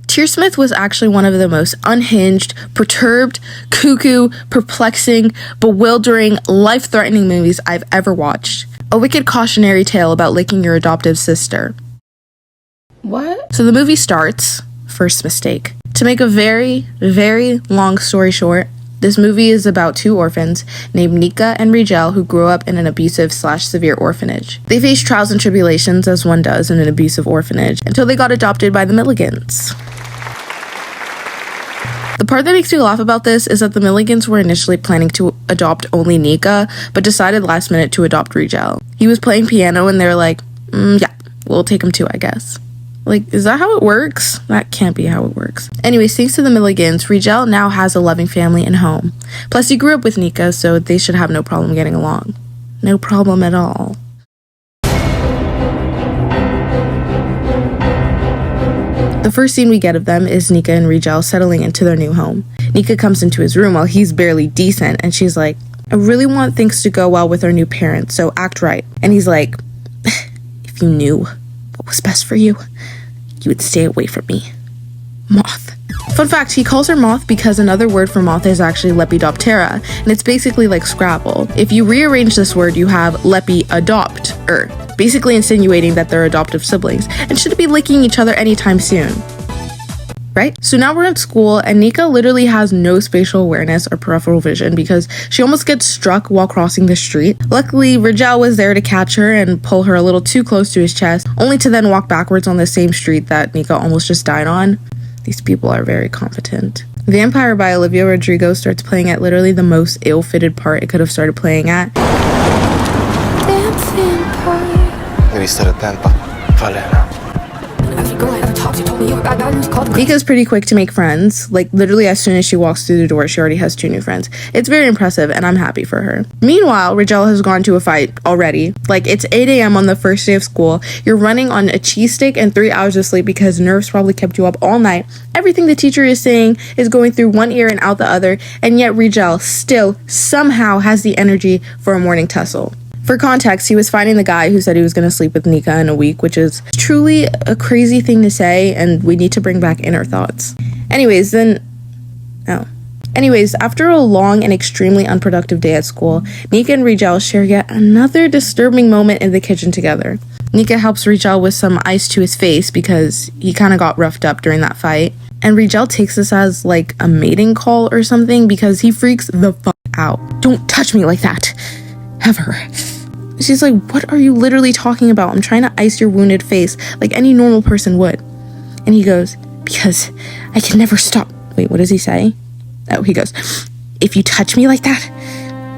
Tearsmith was actually one of the most unhinged, perturbed, cuckoo, perplexing, bewildering, life-threatening movies I've ever watched. A wicked cautionary tale about licking your adoptive sister. What? So the movie starts, first mistake. To make a very, very long story short, this movie is about two orphans named Nika and Rigel who grew up in an abusive/severe orphanage. They faced trials and tribulations as one does in an abusive orphanage until they got adopted by the Milligans. The part that makes me laugh about this is that the Milligans were initially planning to adopt only Nika, but decided last minute to adopt Rigel. He was playing piano and they're like, yeah, we'll take him too, I guess. Like, is that how it works? That can't be how it works. Anyways, thanks to the Milligans, Rigel now has a loving family and home. Plus, he grew up with Nika, so they should have no problem getting along. No problem at all. The first scene we get of them is Nika and Rigel settling into their new home. Nika comes into his room while he's barely decent, and she's like, I really want things to go well with our new parents, so act right. And he's like, if you knew what was best for you, you would stay away from me. Moth. Fun fact, he calls her Moth because another word for moth is actually Lepidoptera, and it's basically like Scrabble. If you rearrange this word, you have Lepi-adopt-er, basically insinuating that they're adoptive siblings, and shouldn't be licking each other anytime soon. Right? So now we're at school, and Nika literally has no spatial awareness or peripheral vision because she almost gets struck while crossing the street. Luckily, Rigel was there to catch her and pull her a little too close to his chest, only to then walk backwards on the same street that Nika almost just died on. These people are very competent. Vampire by Olivia Rodrigo starts playing at literally the most ill-fitted part it could have started playing at. Dancing part. Devi stare attenta. Falena. Nika's pretty quick to make friends. Like, literally as soon as she walks through the door, she already has 2 new friends. It's very impressive, and I'm happy for her. Meanwhile, Rigel has gone to a fight already. Like, it's 8 a.m. on the first day of school. You're running on a cheesesteak and 3 hours of sleep because nerves probably kept you up all night. Everything the teacher is saying is going through one ear and out the other, and yet Rigel still somehow has the energy for a morning tussle. For context, he was fighting the guy who said he was going to sleep with Nika in a week, which is truly a crazy thing to say, and we need to bring back inner thoughts. Anyways, after a long and extremely unproductive day at school, Nika and Rigel share yet another disturbing moment in the kitchen together. Nika helps Rigel with some ice to his face because he kind of got roughed up during that fight, and Rigel takes this as like a mating call or something because he freaks the fuck out. Don't touch me like that. Ever. She's like, what are you literally talking about? I'm trying to ice your wounded face like any normal person would. And he goes, because I can never stop. Wait, what does he say? Oh, he goes, if you touch me like that,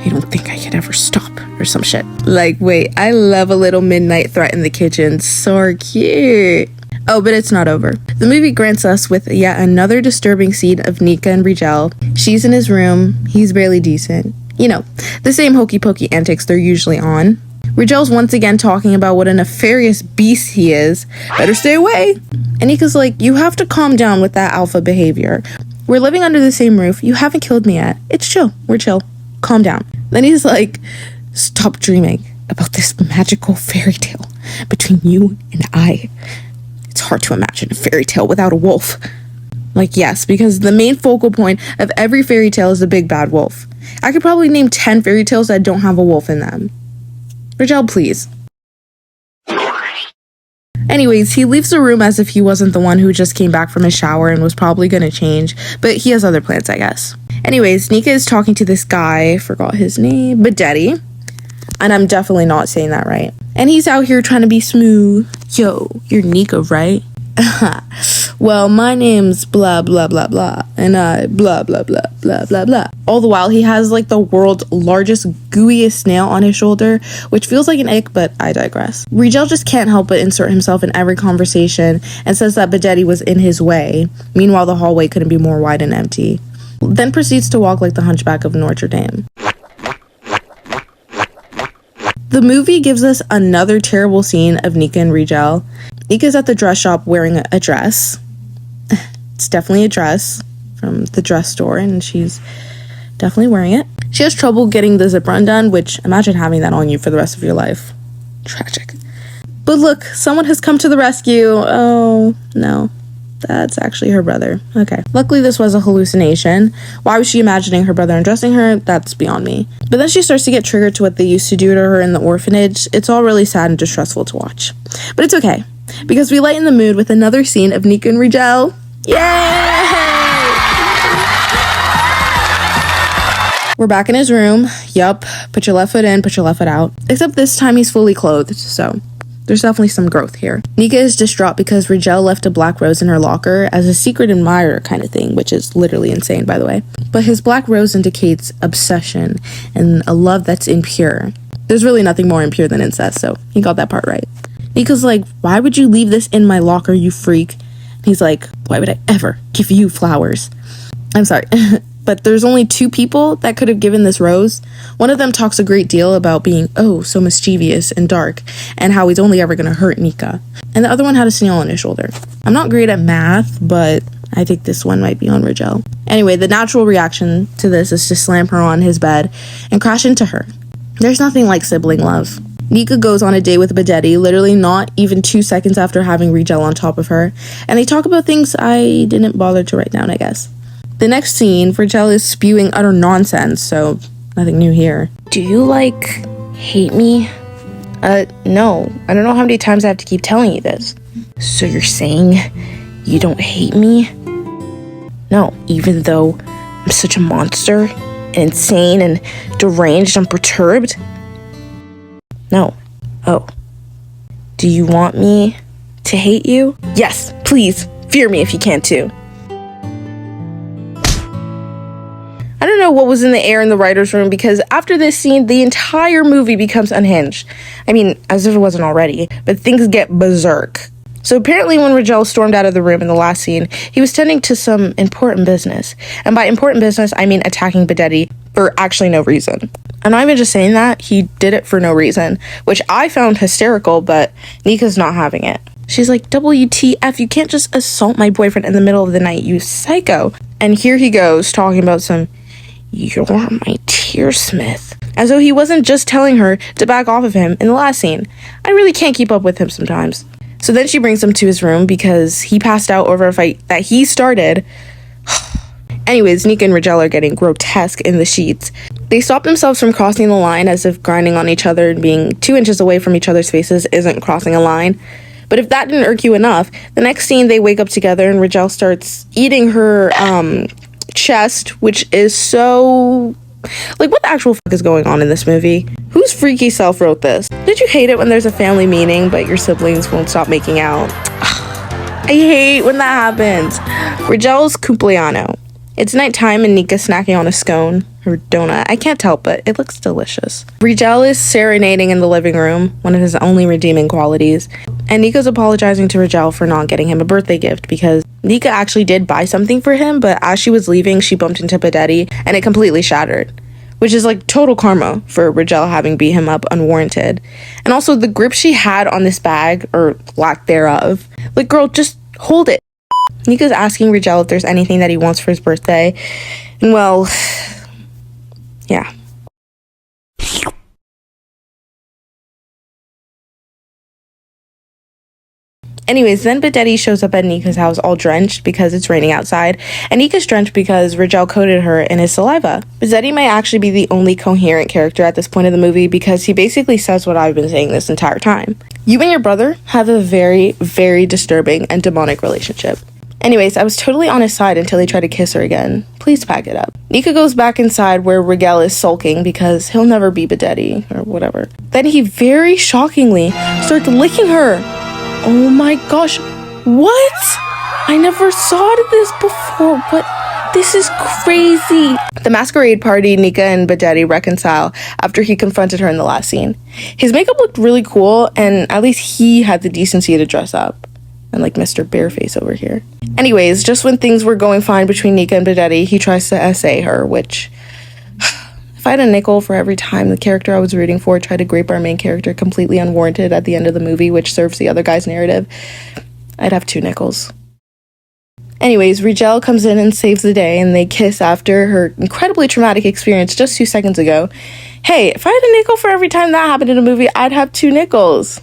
I don't think I can ever stop, or some shit. Like, wait, I love a little midnight threat in the kitchen. So cute. Oh, but it's not over. The movie grants us with yet another disturbing scene of Nika and Rigel. She's in his room. He's barely decent. You know, the same hokey pokey antics they're usually on. Rigel's once again talking about what a nefarious beast he is. Better stay away. And Nika's like, you have to calm down with that alpha behavior. We're living under the same roof. You haven't killed me yet. It's chill. We're chill. Calm down. Then he's like, stop dreaming about this magical fairy tale between you and I. It's hard to imagine a fairy tale without a wolf. Like, yes, because the main focal point of every fairy tale is the big bad wolf. I could probably name 10 fairy tales that don't have a wolf in them. Rigel, please. Anyways, he leaves the room as if he wasn't the one who just came back from his shower and was probably gonna change, but he has other plans, I guess. Anyways, Nika is talking to this guy, forgot his name, Badetti, and I'm definitely not saying that right. And he's out here trying to be smooth. Yo, you're Nika, right? Well, my name's blah blah blah blah, and I blah blah blah blah blah blah. All the while, he has like the world's largest, gooeyest nail on his shoulder, which feels like an ick, but I digress. Rigel just can't help but insert himself in every conversation and says that Badetti was in his way. Meanwhile, the hallway couldn't be more wide and empty. Then proceeds to walk like the Hunchback of Notre Dame. The movie gives us another terrible scene of Nika and Rigel. Nika's at the dress shop wearing a dress. It's definitely a dress from the dress store, and she's definitely wearing it. She has trouble getting the zip undone, which imagine having that on you for the rest of your life. Tragic. But look, someone has come to the rescue. Oh, no. That's actually her brother. Okay. Luckily, this was a hallucination. Why was she imagining her brother undressing her? That's beyond me. But then she starts to get triggered to what they used to do to her in the orphanage. It's all really sad and distressful to watch. But it's okay, because we lighten the mood with another scene of Nika and Rigel. Yay! We're back in his room. Yup. Put your left foot in, put your left foot out. Except this time he's fully clothed, so there's definitely some growth here. Nika is distraught because Rigel left a black rose in her locker as a secret admirer kind of thing, which is literally insane, by the way. But his black rose indicates obsession and a love that's impure. There's really nothing more impure than incest, so he got that part right. Nika's like, why would you leave this in my locker, you freak? He's like, why would I ever give you flowers? I'm sorry. But there's only 2 people that could have given this rose. One of them talks a great deal about being, oh, so mischievous and dark, and how he's only ever going to hurt Nika. And the other one had a snail on his shoulder. I'm not great at math, but I think this one might be on Rigel. Anyway, the natural reaction to this is to slam her on his bed and crash into her. There's nothing like sibling love. Nika goes on a date with Badetti, literally not even 2 seconds after having Rigel on top of her, and they talk about things I didn't bother to write down, I guess. The next scene, Rigel is spewing utter nonsense, so nothing new here. Do you, hate me? No. I don't know how many times I have to keep telling you this. So you're saying you don't hate me? No. Even though I'm such a monster, and insane, and deranged and perturbed? No. Oh. Do you want me to hate you? Yes, please. Fear me if you can too. I don't know what was in the air in the writer's room, because after this scene, the entire movie becomes unhinged. I mean, as if it wasn't already, but things get berserk. So apparently when Rigel stormed out of the room in the last scene, he was tending to some important business. And by important business, I mean attacking Badetti for actually no reason. I'm not even just saying that, he did it for no reason, which I found hysterical, but Nika's not having it. She's like, WTF, you can't just assault my boyfriend in the middle of the night, you psycho. And here he goes, talking about some, you're my Tearsmith. As though he wasn't just telling her to back off of him in the last scene. I really can't keep up with him sometimes. So then she brings him to his room because he passed out over a fight that he started. Anyways, Nika and Rigel are getting grotesque in the sheets. They stop themselves from crossing the line, as if grinding on each other and being 2 inches away from each other's faces isn't crossing a line. But if that didn't irk you enough, the next scene they wake up together and Rigel starts eating her chest, which is so... Like, what the actual fuck is going on in this movie? Whose freaky self wrote this? Did you hate it when there's a family meeting but your siblings won't stop making out? I hate when that happens. Rigel's cumpleaños. It's nighttime and Nika's snacking on a scone or donut. I can't tell, but it looks delicious. Rigel is serenading in the living room, one of his only redeeming qualities. And Nika's apologizing to Rigel for not getting him a birthday gift because Nika actually did buy something for him, but as she was leaving, she bumped into Badetti and it completely shattered. Which is like total karma for Rigel having beat him up unwarranted. And also the grip she had on this bag, or lack thereof. Like, girl, just hold it. Nika's asking Rigel if there's anything that he wants for his birthday. And well, yeah. Anyways, then Badetti shows up at Nika's house all drenched because it's raining outside, and Nika's drenched because Rigel coated her in his saliva. Badetti might actually be the only coherent character at this point of the movie because he basically says what I've been saying this entire time. You and your brother have a very, very disturbing and demonic relationship. Anyways, I was totally on his side until he tried to kiss her again. Please pack it up. Nika goes back inside where Rigel is sulking because he'll never be Badetti or whatever. Then he very shockingly starts licking her. Oh my gosh, what? I never saw this before, but this is crazy. The masquerade party, Nika and Badetti reconcile after he confronted her in the last scene. His makeup looked really cool, and at least he had the decency to dress up. Unlike Mr. Bareface over here. Anyways, just when things were going fine between Nika and Badetti, he tries to essay her, which... If I had a nickel for every time the character I was rooting for tried to grape our main character completely unwarranted at the end of the movie, which serves the other guy's narrative, I'd have 2 nickels. Anyways, Rigel comes in and saves the day, and they kiss after her incredibly traumatic experience just 2 seconds ago. Hey, if I had a nickel for every time that happened in a movie, I'd have 2 nickels.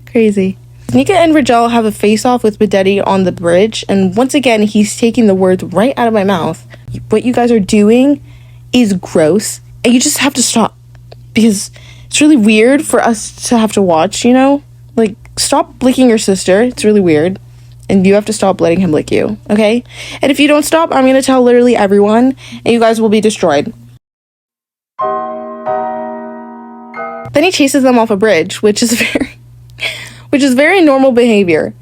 Crazy. Nika and Rigel have a face-off with Bidetti on the bridge, and once again, he's taking the words right out of my mouth. What you guys are doing is gross, and you just have to stop, because it's really weird for us to have to watch, you know? Like, stop licking your sister. It's really weird. And you have to stop letting him lick you, okay? And if you don't stop, I'm gonna tell literally everyone, and you guys will be destroyed. Then he chases them off a bridge, which is very normal behavior.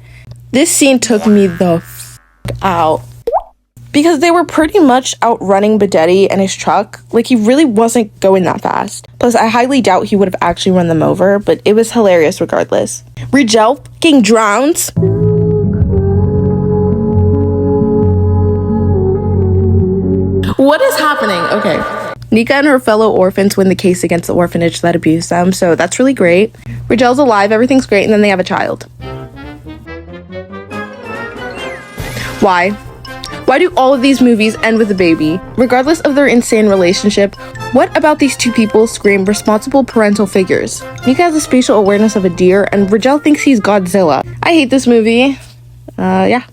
This scene took me the f*** out. Because they were pretty much outrunning Bidetti and his truck. Like, he really wasn't going that fast. Plus, I highly doubt he would have actually run them over, but it was hilarious regardless. Rigel fucking drowns. What is happening? Okay. Nika and her fellow orphans win the case against the orphanage that abused them, so that's really great. Rigel's alive, everything's great, and then they have a child. Why? Why do all of these movies end with a baby? Regardless of their insane relationship, what about these two people scream responsible parental figures? Nika has a spatial awareness of a deer, and Rigel thinks he's Godzilla. I hate this movie. Yeah.